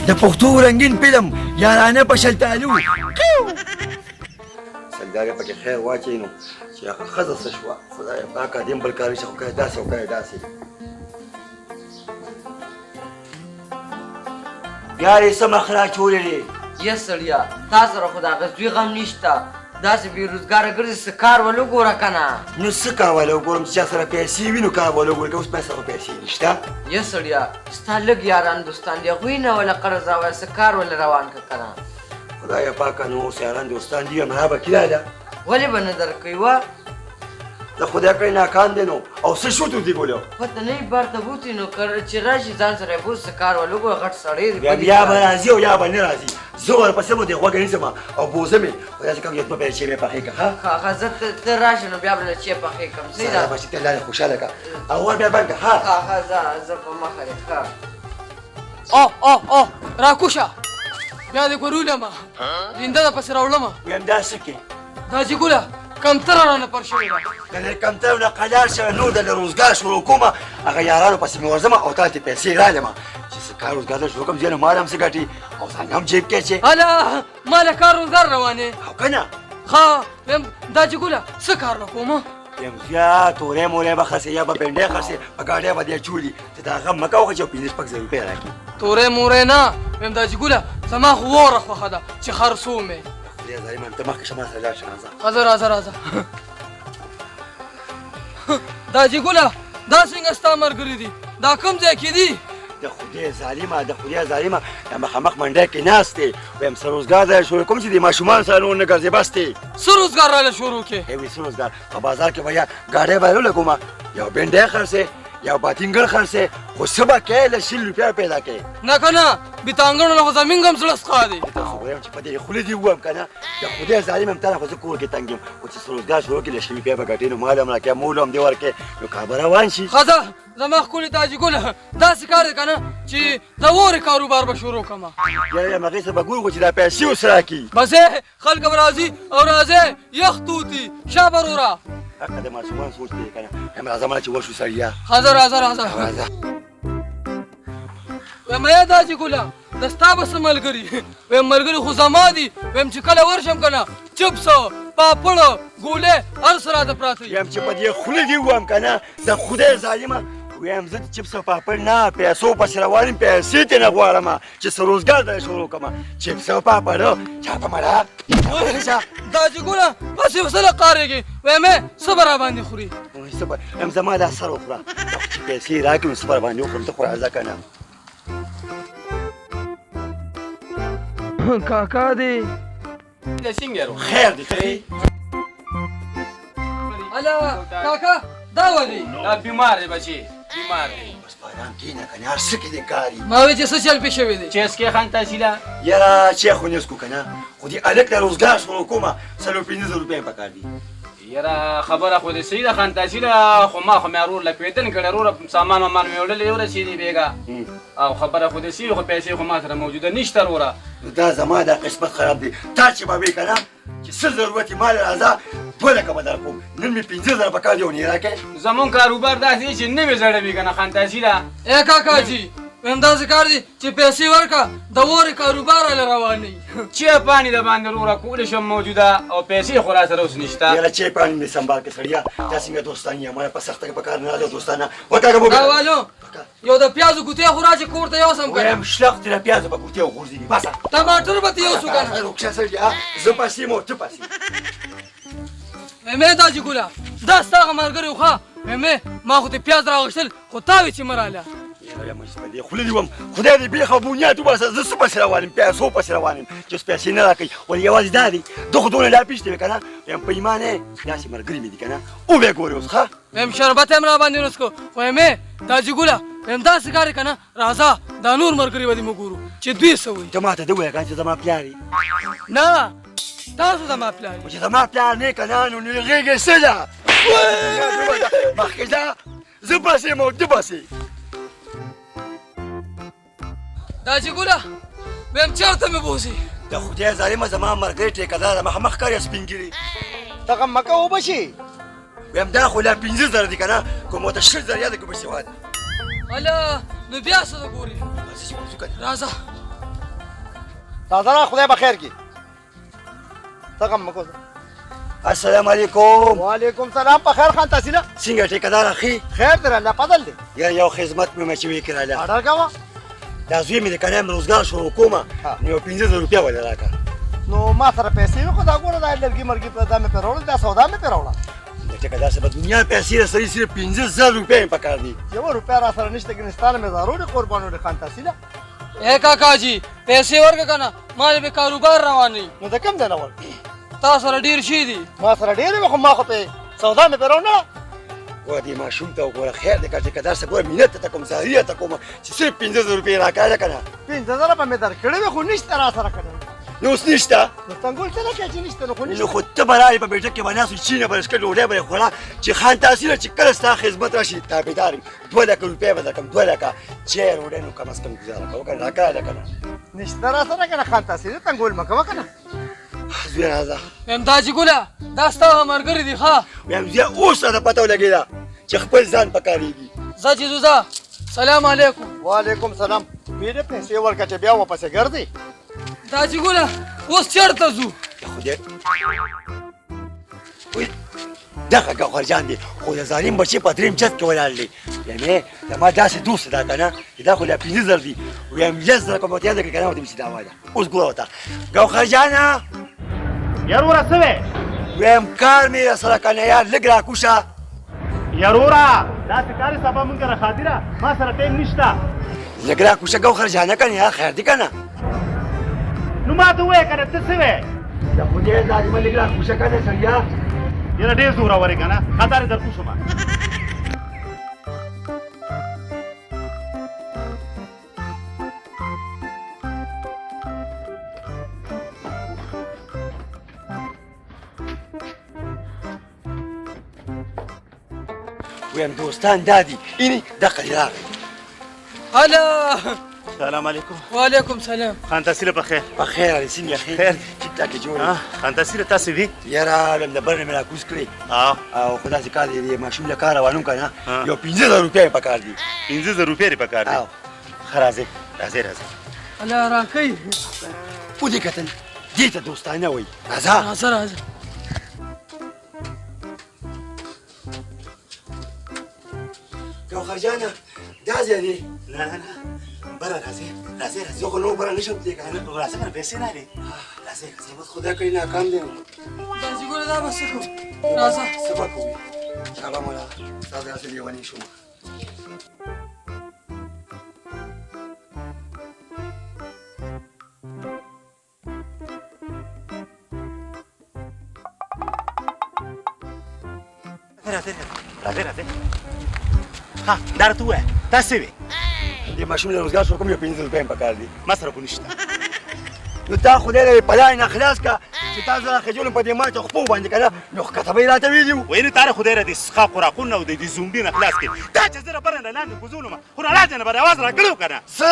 د پښتو رنګین فلم یارانه په شلتالو سلګاګه پکې خیر واچي نو چې هغه ښځه څه شوه خدای پاکه دې هم بل کار شي خو که داسې او که داسې بیا یې څه مخ راچولې دی یه سړیا تا سره خو د هغه زوی غم نشته داسې بېروزګاره ګرځې څه کار ول وګوره که نه نو څه کار والا وګورم چې چا سره پیسې وي نو کار والا وګورم که اوس پیسې خو پیسې نشته یه سړیا ستا لږ یاران دوستان دی هغوی نه وله قرض راوایه څه کار ول روان که که نه خدایه پاکه نو اوس یاران دوستان دي همغه به کیدا ده ولې به نه درکوي وه د خدای کړی ناکام دی نو او څه شو تو دی ګولو پته نه یې بار ته بوتي نو چې راشي ځان سره یې بوت څه کار ول وګوره غټ سړی دی بیا به راځي او یا به نه راځي زه ورپسې به دې غوږه نیسم او بوزه مې خدای چې کوم یو به چې مې پخې که ښه ښه زه ته راشي نو بیا به له چی پخې کړم صحیح ده بچې ته لارې خوشحاله که او ور بیا بند که ښه زه په مخه دی ښه او راکوشه بیا دې ګورولمه زنده ده پسې راوړمه ویم دا څه کې دا چې ګوله کمتره رانه پر شوې ده که د کمتر نه قلار شوی نور د روزګار شروع کومه هغه یارانو پسې مې ورځم او تا ته پیسې رالمه چې څه کار روزګار ته شروع کړم ځینې مال هم څه ګټي او ځان هم جیب کې چې هله ما له کار روزګار روانې او که نه ښه ویم دا چې ګوله څه کار به کوم یم یا تورې مورې به خرڅې یا به بنډۍ خرڅې په ګاډۍ به دې چولي ته د هغه مه کوه چې یو 5 زره روپۍ راکړي تورې مورې نه ویم دا چې ګوله زما خو وره خوښه ده چې خرڅو مې خدای ظالمان ته مخکې شه ما سره لاړ شه راځه راځه دا چې ګوله دا څنګه ستا ملګري دي دا کوم ځای کې دي د خدای ظالمه د مخامخ منډی کې ناست دی ویم څه روزګار دی شروع کوم چې د ماشومانو سره نور نه ګرځې بس دی څه روزګار راله شروع کې وی څه روزګار په بازار کې به یا ګاډۍ به ولګومه یو بنډۍ خرڅې یو باتینګل خرڅې خو څه به کوې له 100 روپۍ پیدا کوې نه که نه بېتانګڼو نه خو زمین هم زړه څخه دی تاسو ویم چې په دې خولې دې ووایم که نه د خدای ظالم هم تا خو زه کور کې تنګ یم خو چې څه روزګار شروع کړي له 100 روپۍ به ګټې نو مال هم راکړې مول هم دې ورکړې نو کار به روان شي ښځه زما ښکلې تاجي ګله داسې کار دی که نه چې د اورې کاروبار به شروع کړمه بیا یم هغې څه به ګورو چې دا پیسې اوس راکړي بس خلک به راځي او راځي یخ توتي شا بروره حقه د ماشومان سوچ دی که نه یم راځه مړه چې وشو سړیا ښځه راځه ویم ای تاجي ګله د ستا به څه ملګري ویم ملګري خو زما دي ویم چې کله ورشم که نه چپسه پاپړه ګولې هر څه راته پراته یم چې په دې خولې دې ووایم که نه د خدای ظالمه ویم زه د چپس او پاپړ نه پیسو پسې روان یم پیسې ترې نه غواړم چې څه روزګار در شروع کړم چپس او پاپړ چا په مړه تاجي ګله بس یو څه له قارېږي ویم څه به راباندې خوري یم زما دا سر وخوره چې پیسې راکړي نو څه به راباندې وخورم ته خو راځه که نه کاکا دی خیر دی خیر هله کاکا دا ولې دا بیمار دی بچی بیمار دی بس په ارام کښېنه که نه هر څه کې دې کار وي ما وی چې څه چل پې شوی دی چیس کې خان تحصیله یاره چې خو نیسکو که نه خو دې هلک ته روزګار شروع کومه 115 روپۍ په کار دي یاره خبره خو دې صحیح ده خان تحصیله خو ما خو مې ورور له پیدن کړی وروره سامان وامان مې وړلی ورسېدې بېګا او خبره خو دې صحیح خو پیسې خو ما سره موجوده نشته وروره دا زما دا قسمت خراب دی تا چې به وې که نه چې څه ضرورت یې مال راځه 2 لکه به در کوم نن مې 15 زره په کار دی او نه راکړې زمون کاروبار داسې دی چې نوې زړه وي که نه خان تحصیله ای کاکا جي ویم داسې کار دی چې پیسې ورکړه د اورې کاروبار هله روانوي چای پانی د باندې وروره کولی شم موجوده او پیسې خو را سره اوس نشته یاره چای پانی مې سنبال کړه سړیا دا څنګه دوستان یې ما په سخته کې په کار نه راځي دوستانه وکاږه به دا والو یو د پیازو ګوتې خو راځي کور ته یوسم که ویم شلخ ترې پیازو په ګوتې وغورځېږي بسه ټماټر به ته یوسو که نه روکشه سړیا زه پسې یم او ته پسې ویم ای تاجي ګله دا ستا هغه ملګري خو ویم ما خو ته پیاز راغوښتل خو تا وې چې مه راله یاره مې په دې خولې دې وم خدای دې بېخ او بنیاد وباسه زه څه پسې روان یم پیسو پسې روان یم چې اوس پیسې نه راکوي ولې یوازې دا دی ده خو دونه لا پیشتې وې که نه ویم په ایمان یې داسې ملګري مې دي که نه وبې ګورې اوس ښه ویم شربت هم راباندې ونسکو ویم تاجي ګله ویم داسې کار که نه راځه دا نور ملګري به دې موږ ګورو چې دوی څه وایي ته ما ته ده ووایه که چې زما پلار یې نه تاسو زما پلار خو چې زما پلار نه یې که نه نو غېږې څه ده مخکې ځه زه پسې یم او ته پسې تاجي ګله ویم چېرته مې بوځي د خدای ظالمه زما ملګری ټیکهدار مخ ښکاري سپین ګیري دغه مکه وبشي ویم دا خو لا 15 زره دي که نه کوم ورته 6 زره ده که بسېواده هله نو بیا څه ده ګورې راځه چې موضوع کوي راځه راځه را خدای به خیر کړي ته غم مه کوه السلام علیکم وعلیکم سلام په خیر خان تحصیله څنګه ټیکدار اخی خیر در الله فضل دی یو خدمت مې چې وی کړاله اډر کوه دا زوی مې د کنه روزګار شروع کومه نو 15000 روپیا ولا راکا نو ما سره پیسې وي خو دا ګوره دا لرګي مرګي په دا مې پیروړل دا سودا مې پیروړه د ټیکدار سره دنیا پیسې سره صرف 15000 روپیا په کار دي یو روپیا را سره نشته ګنستان مې ضروري قربانو د خان تحصیله اے کاکا جی پیسې ورکه کنه ما به کاروبار روان نه نو د کم دی نه ور تا سره ډیر شي دي ما سره ډېرې وي خو ما خو په سودا مې پیروړله و دې ماشوم ته وګوره خیر دې کړه ټیکدار سره ګوره مینت ته کوم زاریه ته کوم چې صرف 15000 روپیا راکاله کنه 5000 به مې درکړې وي خو نشته را سره کنه نو اوس نشته نو څنګه څه نه چې نشته نو خو نو نشته خو ته برای په بیٹه کې باندې سو چینه برسکه ډوډۍ به خوړه چې خان تحصیل چې کله ستا خدمت راشي تابعدار 2 لک روپیا به درکم 2 لک چې ډوډۍ نو کم از کم گزاره کوه کنه راکاله کنه نشته را سره کنه خان تحصیل تنګول مه کوه کنه زوی راځه امداجي ګوله دا ستا مرګري دي ښه ویم زه اوس را پته ولګېده چې خپل ځان پکارېږي ځه چې زوزه سلام علیکم وعلیکم سلام ډېرې پیسې ورکړه چې بیا واپسې ګرځې داجي ګوله اوس چېرته ځو خدای وای دغه ګوهرجان دی خو د ظالم بچي په دریم چت کې ولاړ دی یعنې زما داسې دوست ده که نه چې دا خو لا 15000 دي ویم 10 کوم ته یاد کړې که نه ورته مې چې دا وایه اوس ګوره ورته ګوهرجانه یروره څه ویم کار مې راسره که نه یار لږ راکوشه یروره داسې کار سبا مونږ را خاطره ما سره ټیم نشته لږ راکوشه ګوهرجانه که نه یار خیر دی که نه نو ما ته ووایه که نه ته څه وې د خدای ظالمه لږ راکوشه که نه سړیا یاره ډېر زورور یې که نه خطر یې درکوشم ویم دوستان دا دي اینی دقه دې راغی هلا سلام علیکم وعلیکم سلام خان تحصیل په خیر په خیر علي څنګه خیر خیر. ټیک ټاک یې جوړ خان تحصیل تاسې وي یاره لم د بر نه مې راکوز کړې او خو داسې کار دی ماشوم له کاره روانوم که نه یو 15000 روپیا یې په کار دي 15000 روپۍ یې په کار دي او ښه راځئ راځئ راځئ هلا راکئ ودې کتل دې ته دوستانه وایي راځه راځه راځه ګوهرجانه دا ځای دی نه نه نه بره راځئ راځئ راځئ زه خو نور بره نشم تللی که نه راځئ کنه پیسې نه لري راځئ راځئ بس خدای کوي ناکام دی داجي ګوله دا به څه کوو راځه څه به کوي هغه مولا ستا داسې لیونی شوم راځئ راځئ ها دا راته ووایه تاسې وې دې ماشوم له روزګار سره کوم یو 15000 روپیا یې په کار دي ما سره خو نشته نو تا خدای له پلای نه خلاص کا چې تا زه خجول په دې ما ته خپل باندې کنه نو کتابې راته ویلو ویني تاره خدای را دې سخا قراقونه او د دې زومبي نه خلاص کړي دا چې زه را بره نه لاندې ګوزولم خو را لاندې نه بر اواز را کړو که نه څه